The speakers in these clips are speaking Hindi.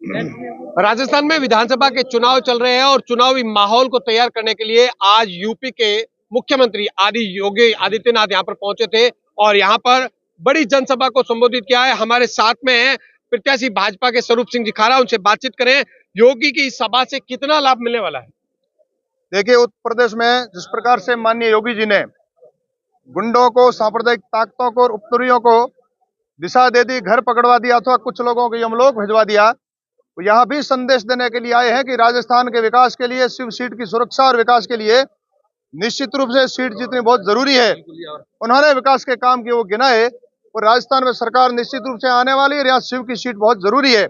राजस्थान में विधानसभा के चुनाव चल रहे हैं और चुनावी माहौल को तैयार करने के लिए आज यूपी के मुख्यमंत्री योगी आदित्यनाथ यहां पर पहुंचे थे और यहां पर बड़ी जनसभा को संबोधित किया है। हमारे साथ में है प्रत्याशी भाजपा के स्वरूप सिंह जी खारा, उनसे बातचीत करें। योगी की इस सभा से कितना लाभ मिलने वाला है? देखिए, उत्तर प्रदेश में जिस प्रकार से माननीय योगी जी ने गुंडों को, सांप्रदायिक ताकतों को और उपद्रवियों को दिशा दे दी, घर पकड़वा दिया अथवा कुछ लोगों को यमलोक भिजवा दिया, तो यहाँ भी संदेश देने के लिए आए हैं कि राजस्थान के विकास के लिए, शिव सीट की सुरक्षा और विकास के लिए निश्चित रूप से सीट जीतनी बहुत जरूरी है। उन्होंने विकास के काम किए वो गिनाए और राजस्थान में सरकार निश्चित रूप से आने वाली है। यहाँ शिव की सीट बहुत जरूरी है,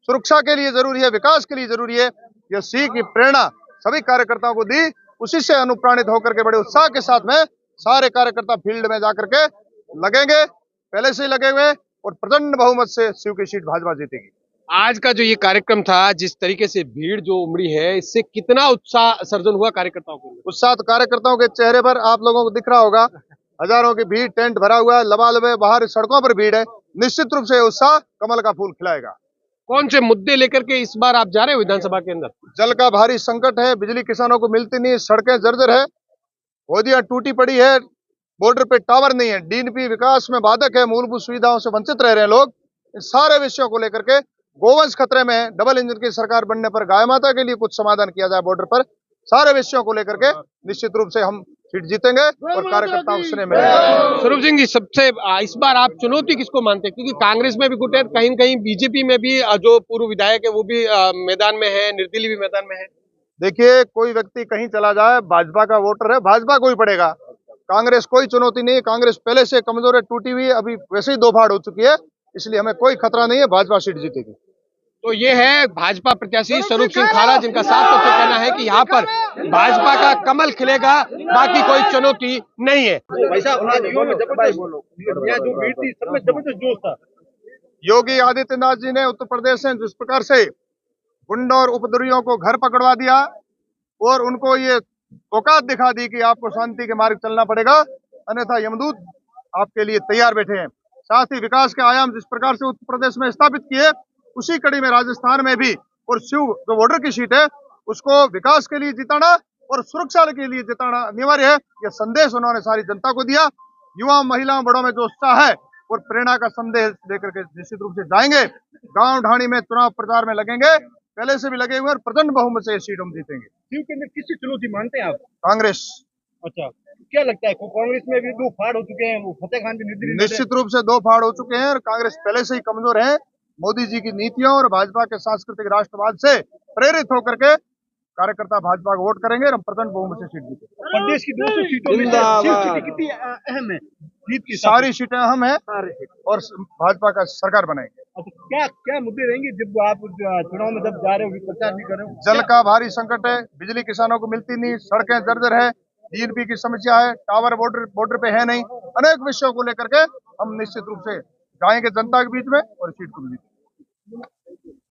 सुरक्षा के लिए जरूरी है, विकास के लिए जरूरी है। यह सीख की प्रेरणा सभी कार्यकर्ताओं को दी, उसी से अनुप्राणित होकर के बड़े उत्साह के साथ में सारे कार्यकर्ता फील्ड में जाकर के लगेंगे, पहले से ही लगे हुए, और प्रचंड बहुमत से शिव की सीट भाजपा जीतेगी। आज का जो ये कार्यक्रम था, जिस तरीके से भीड़ जो उमड़ी है, इससे कितना उत्साह सर्जन हुआ कार्यकर्ताओं को? उत्साह तो कार्यकर्ताओं के चेहरे पर आप लोगों को दिख रहा होगा, हजारों की भीड़, टेंट भरा हुआ है, लबालब है, बाहर सड़कों पर भीड़ है। निश्चित रूप से उत्साह कमल का फूल खिलाएगा। कौन से मुद्दे लेकर के इस बार आप जा रहे हो विधानसभा के अंदर? जल का भारी संकट है, बिजली किसानों को मिलती नहीं, सड़कें जर्जर है, होदियां टूटी पड़ी है, बॉर्डर पे टावर नहीं है, डीएनपी विकास में बाधक है, मूलभूत सुविधाओं से वंचित रह रहे हैं लोग। इन सारे विषयों को लेकर के गोवंश खतरे में है। डबल इंजन की सरकार बनने पर गाय माता के लिए कुछ समाधान किया जाए बॉर्डर पर। सारे विषयों को लेकर के निश्चित रूप से हम सीट जीतेंगे और कार्यकर्ताओं से मिलेंगे। स्वरूप सिंह जी, सबसे इस बार आप चुनौती किसको मानते हैं? क्योंकि कांग्रेस में भी गुट है, कहीं न कहीं बीजेपी में भी जो पूर्व विधायक है वो भी मैदान में है, निर्दलीय भी मैदान में है। देखिए, कोई व्यक्ति कहीं चला जाए, भाजपा का वोटर है, भाजपा को ही पड़ेगा। कांग्रेस कोई चुनौती नहीं है, कांग्रेस पहले से कमजोर है, टूटी हुई है, अभी वैसे ही दो फाड़ हो चुकी है, इसलिए हमें कोई खतरा नहीं है, भाजपा सीट जीतेगी। तो ये है भाजपा प्रत्याशी स्वरूप सिंह खारा, जिनका साफ तौर से कहना है कि यहाँ पर भाजपा का कमल खिलेगा, बाकी कोई चुनौती नहीं है। योगी आदित्यनाथ जी ने उत्तर प्रदेश में जिस प्रकार से गुंडों और उपद्रवियों को घर पकड़वा दिया और उनको ये औकात दिखा दी कि आपको शांति के मार्ग चलना पड़ेगा, अन्यथा यमदूत आपके लिए तैयार बैठे हैं। साथ ही विकास के आयाम जिस प्रकार से उत्तर प्रदेश में स्थापित किए, उसी कड़ी में राजस्थान में भी, और शिव जो बॉर्डर की सीट है उसको विकास के लिए जिताना और सुरक्षा के लिए जिताना अनिवार्य है। यह संदेश उन्होंने सारी जनता को दिया। युवा, महिलाओं, बड़ों में जो उत्साह है और प्रेरणा का संदेश देकर के निश्चित रूप से जाएंगे। गांव ढाणी में चुनाव प्रचार में लगेंगे, पहले से भी लगे हुए, और प्रचंड बहुमत से सीट हम जीतेंगे। शिव के अंदर किसकी चुनौती मानते हैं आप? कांग्रेस। अच्छा, क्या लगता है कांग्रेस में भी दो फाड़ हो चुके हैं, वो फतेह खान भी निश्चित रूप से दो फाड़ हो चुके हैं और कांग्रेस पहले से ही कमजोर है। मोदी जी की नीतियों और भाजपा के सांस्कृतिक राष्ट्रवाद से प्रेरित होकर के कार्यकर्ता भाजपा को वोट करेंगे और हम प्रचंड बहुमत से सीट जीतेंगे। प्रदेश की 200 सीटों में सीटें कितनी अहम है? जीत की सारी सीटें अहम है और भाजपा का सरकार बनाएंगे। अच्छा, क्या क्या मुद्दे रहेंगे जब आप चुनाव में जब जा रहे हो, प्रचार भी कर रहे हो? जल का भारी संकट है, बिजली किसानों को मिलती नहीं, सड़कें जर्जर है, डीएनपी की समस्या है, टावर बॉर्डर पे है नहीं, अनेक विषयों को लेकर के हम निश्चित रूप से जाएंगे जनता के बीच में और सीट को जीतेंगे।